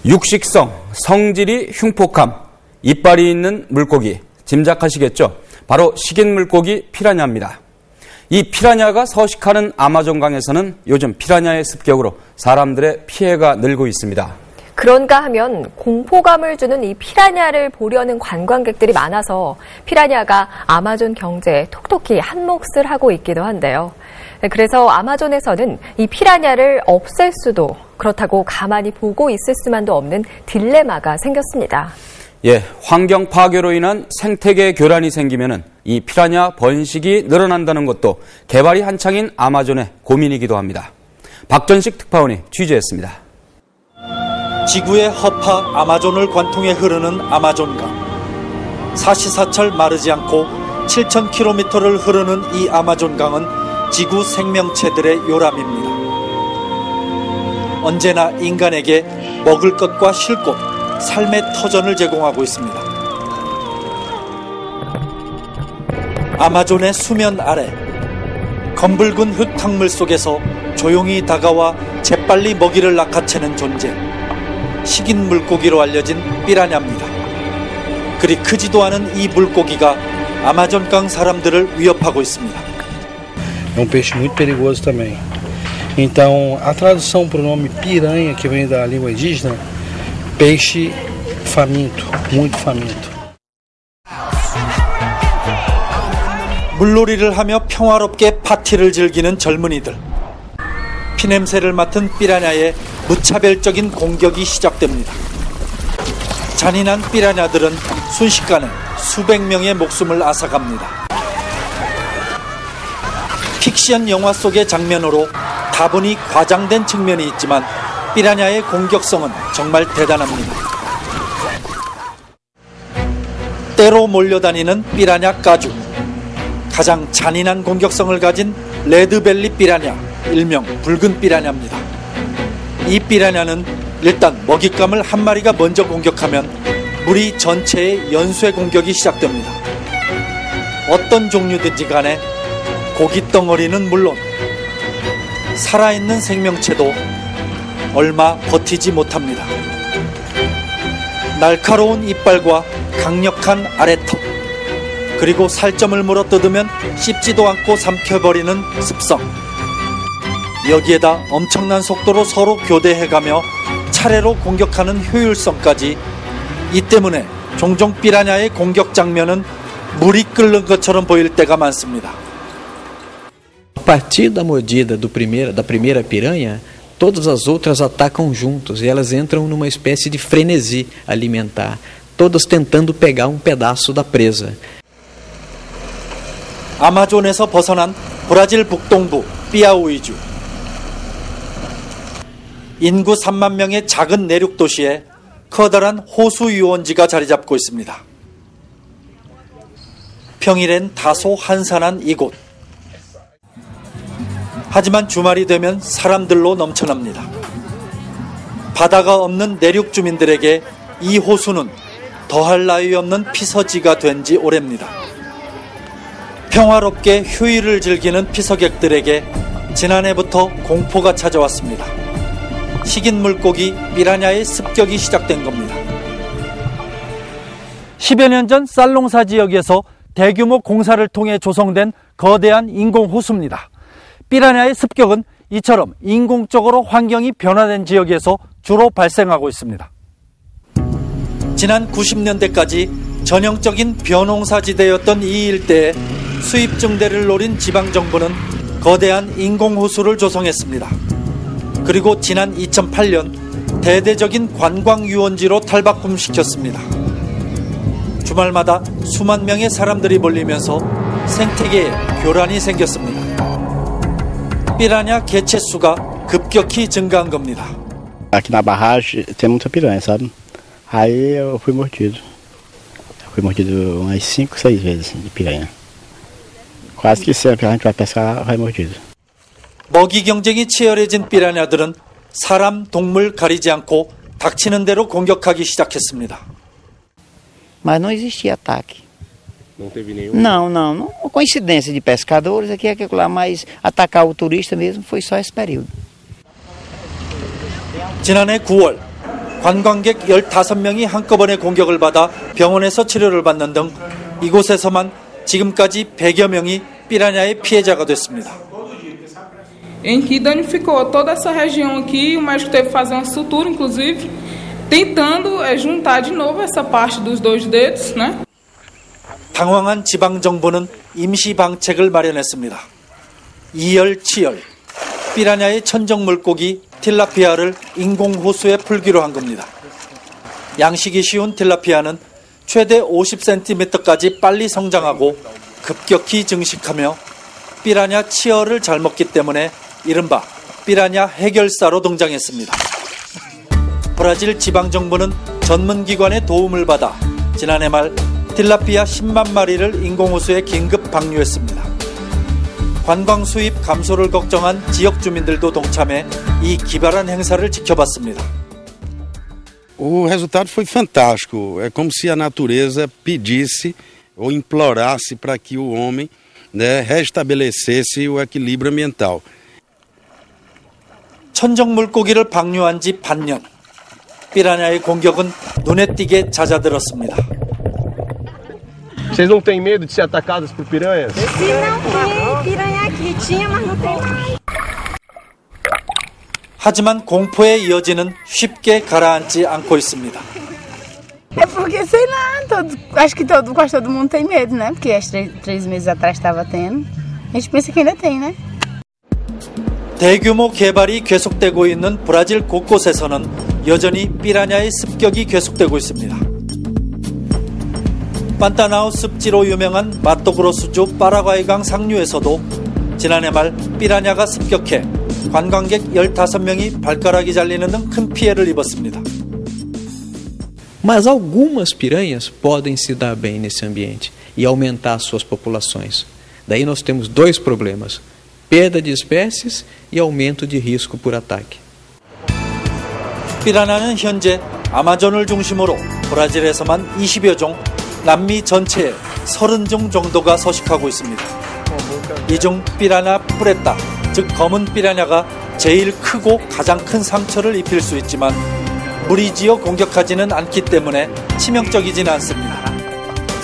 육식성, 성질이 흉폭함, 이빨이 있는 물고기, 짐작하시겠죠? 바로 식인 물고기 피라냐입니다. 이 피라냐가 서식하는 아마존강에서는 요즘 피라냐의 습격으로 사람들의 피해가 늘고 있습니다. 그런가 하면 공포감을 주는 이 피라냐를 보려는 관광객들이 많아서 피라냐가 아마존 경제에 톡톡히 한몫을 하고 있기도 한데요. 그래서 아마존에서는 이 피라냐를 없앨 수도, 그렇다고 가만히 보고 있을 수만도 없는 딜레마가 생겼습니다. 환경 파괴로 인한 생태계 교란이 생기면은 이 피라냐 번식이 늘어난다는 것도 개발이 한창인 아마존의 고민이기도 합니다. 박전식 특파원이 취재했습니다. 지구의 허파 아마존을 관통해 흐르는 아마존강. 사시사철 마르지 않고 7,000km를 흐르는 이 아마존강은 지구 생명체들의 요람입니다. 언제나 인간에게 먹을 것과 쉴 곳, 삶의 터전을 제공하고 있습니다. 아마존의 수면 아래, 검붉은 흙탕물 속에서 조용히 다가와 재빨리 먹이를 낚아채는 존재, 식인 물고기로 알려진 피라냐입니다. 그리 크지도 않은 이 물고기가 아마존강 사람들을 위협하고 있습니다. É peixe muito perigoso também. Então, a tradução para o nome piranha, que vem da língua indígena, peixe faminto, muito faminto. 물놀이를 하며 평화롭게 파티를 즐기는 젊은이들. 피냄새를 맡은 피라냐의 무차별적인 공격이 시작됩니다. 잔인한 피라냐들은 순식간에 수백 명의 목숨을 앗아갑니다. 픽션 영화 속의 장면으로 다분히 과장된 측면이 있지만 피라냐의 공격성은 정말 대단합니다. 때로 몰려다니는 피라냐 가죽. 가장 잔인한 공격성을 가진 레드벨리 피라냐, 일명 붉은 피라냐입니다. 이 피라냐는 일단 먹잇감을 한 마리가 먼저 공격하면 무리 전체의 연쇄 공격이 시작됩니다. 어떤 종류든지 간에 고기 덩어리는 물론 살아있는 생명체도 얼마 버티지 못합니다. 날카로운 이빨과 강력한 아래턱, 그리고 살점을 물어뜯으면 씹지도 않고 삼켜버리는 습성. 여기에다 엄청난 속도로 서로 교대해가며 차례로 공격하는 효율성까지. 이 때문에 종종 피라냐의 공격 장면은 물이 끓는 것처럼 보일 때가 많습니다. A partir da mordida da primeira piranha, todas as outras atacam juntos e elas entram numa espécie de frenesi alimentar, todas tentando pegar pedaço da presa. 아마존에서 벗어난 브라질 북동부 피아우이주. 인구 3만 명의 작은 내륙 도시에 커다란 호수 유원지가 자리 잡고 있습니다. 평일엔 다소 한산한 이곳. 하지만 주말이 되면 사람들로 넘쳐납니다. 바다가 없는 내륙 주민들에게 이 호수는 더할 나위 없는 피서지가 된 지 오래입니다. 평화롭게 휴일을 즐기는 피서객들에게 지난해부터 공포가 찾아왔습니다. 식인 물고기 피라냐의 습격이 시작된 겁니다. 10여 년 전 살롱사 지역에서 대규모 공사를 통해 조성된 거대한 인공호수입니다. 피라냐의 습격은 이처럼 인공적으로 환경이 변화된 지역에서 주로 발생하고 있습니다. 지난 90년대까지 전형적인 벼농사지대였던 이 일대에 수입 증대를 노린 지방정부는 거대한 인공호수를 조성했습니다. 그리고 지난 2008년 대대적인 관광유원지로 탈바꿈시켰습니다. 주말마다 수만 명의 사람들이 몰리면서 생태계에 교란이 생겼습니다. 피라냐 개체수가 급격히 증가한 겁니다. Aqui na barragem tem muita piranha, sabe? Aí eu fui mordido. Eu fui mordido umas 5, 6 vezes de piranha. Quase que sempre a gente vai pescar, vai mordido. 먹이 경쟁이 치열해진 피라냐들은 사람, 동물 가리지 않고 닥치는 대로 공격하기 시작했습니다. Mas não existia ataque. Não teve nenhum? Não. Coincidência de pescadores aqui, aquilo lá, mas atacar o turista mesmo foi só esse período. 지난해 9월 관광객 15명이 한꺼번에 공격을 받아 병원에서 치료를 받는 등 이곳에서만 지금까지 100여 명이 피라냐의 피해자가 됐습니다. Em que danificou toda essa região aqui, o médico teve que fazer uma sutura, inclusive, tentando juntar de novo essa parte dos dois dedos, né? 당황한 지방정부는 임시 방책을 마련했습니다. 이열치열, 피라냐의 천적 물고기 틸라피아를 인공호수에 풀기로 한 겁니다. 양식이 쉬운 틸라피아는 최대 50cm까지 빨리 성장하고 급격히 증식하며 피라냐 치어를 잘 먹기 때문에 이른바 피라냐 해결사로 등장했습니다. 브라질 지방정부는 전문기관의 도움을 받아 지난해 말 틸라피아 10만 마리를 인공호수에 긴급 방류했습니다. 관광 수입 감소를 걱정한 지역 주민들도 동참해 이 기발한 행사를 지켜봤습니다. O resultado foi fantástico. É como se a natureza pedisse ou implorasse para que o homem, restabelecesse o equilíbrio ambiental. 천적 물고기를 방류한 지 반년. 피라냐의 공격은 눈에 띄게 잦아들었습니다. Vocês não têm medo de ser atacados por piranhas? Se não tem piranha aqui, tinha, mas não tem mais. 하지만 공포의 이어지는 쉽게 가라앉지 않고 있습니다. É porque, sei lá, acho que quase todo mundo tem medo, né? Porque há 3 meses atrás estava tendo. A gente pensa que ainda tem, né? 대규모 개발이 계속되고 있는 브라질 곳곳에서는 여전히 피라냐의 습격이 계속되고 있습니다. 판타나우 습지로 유명한 마토그로스주 파라과이강 상류에서도 지난해 말 피라냐가 습격해 관광객 15명이 발가락이 잘리는 등 큰 피해를 입었습니다. Mas algumas piranhas podem se dar bem nesse ambiente e aumentar suas populações. Daí nós temos dois problemas: perda de espécies e aumento de risco por ataque. 피라냐는 현재 아마존을 중심으로 브라질에서만 20여 종, 남미 전체에 30종 정도가 서식하고 있습니다. 이 중 피라냐 프레타, 즉 검은 피라냐가 제일 크고 가장 큰 상처를 입힐 수 있지만 무리지어 공격하지는 않기 때문에 치명적이지는 않습니다.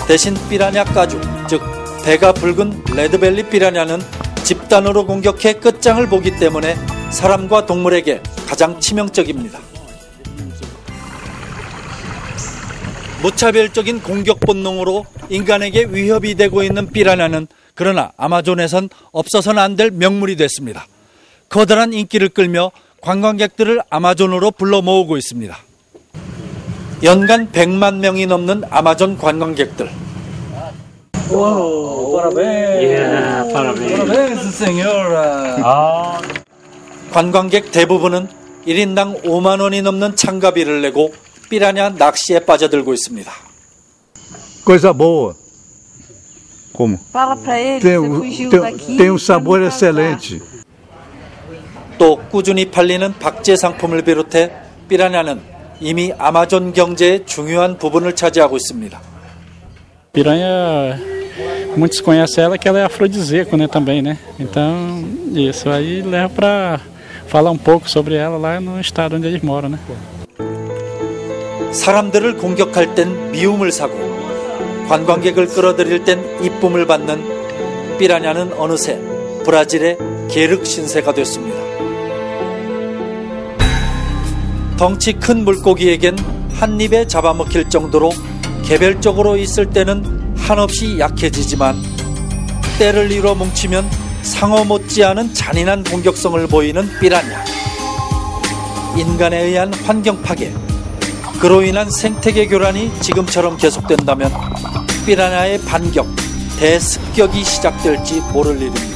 대신 피라냐 까주, 즉 배가 붉은 레드벨리 피라냐는 집단으로 공격해 끝장을 보기 때문에 사람과 동물에게 가장 치명적입니다. 무차별적인 공격 본능으로 인간에게 위협이 되고 있는 피라냐는 그러나 아마존에선 없어서는 안 될 명물이 됐습니다. 커다란 인기를 끌며 관광객들을 아마존으로 불러 모으고 있습니다. 연간 100만 명이 넘는 아마존 관광객들. 관광객 대부분은 1인당 5만 원이 넘는 참가비를 내고 피라냐 낚시에 빠져들고 있습니다. Coisa boa. Como? Fala pra ele, você fugiu daqui. Tem sabor excelente. 또 꾸준히 팔리는 박제 상품을 비롯해 피라냐는 이미 아마존 경제의 중요한 부분을 차지하고 있습니다. Piranha, muitos conhecem ela que ela é afrodisíaco, né, também, né? Então, isso aí leva para falar um pouco sobre ela lá no estado onde eles moram, né? 사람들을 공격할 땐 미움을 사고 관광객을 끌어들일 땐 이쁨을 받는 피라냐는 어느새 브라질의 계륵 신세가 됐습니다. 덩치 큰 물고기에겐 한 입에 잡아먹힐 정도로 개별적으로 있을 때는 한없이 약해지지만 때를 이뤄 뭉치면 상어 못지않은 잔인한 공격성을 보이는 피라냐. 인간에 의한 환경 파괴, 그로 인한 생태계 교란이 지금처럼 계속된다면 피라냐의 반격, 대습격이 시작될지 모를 일입니다.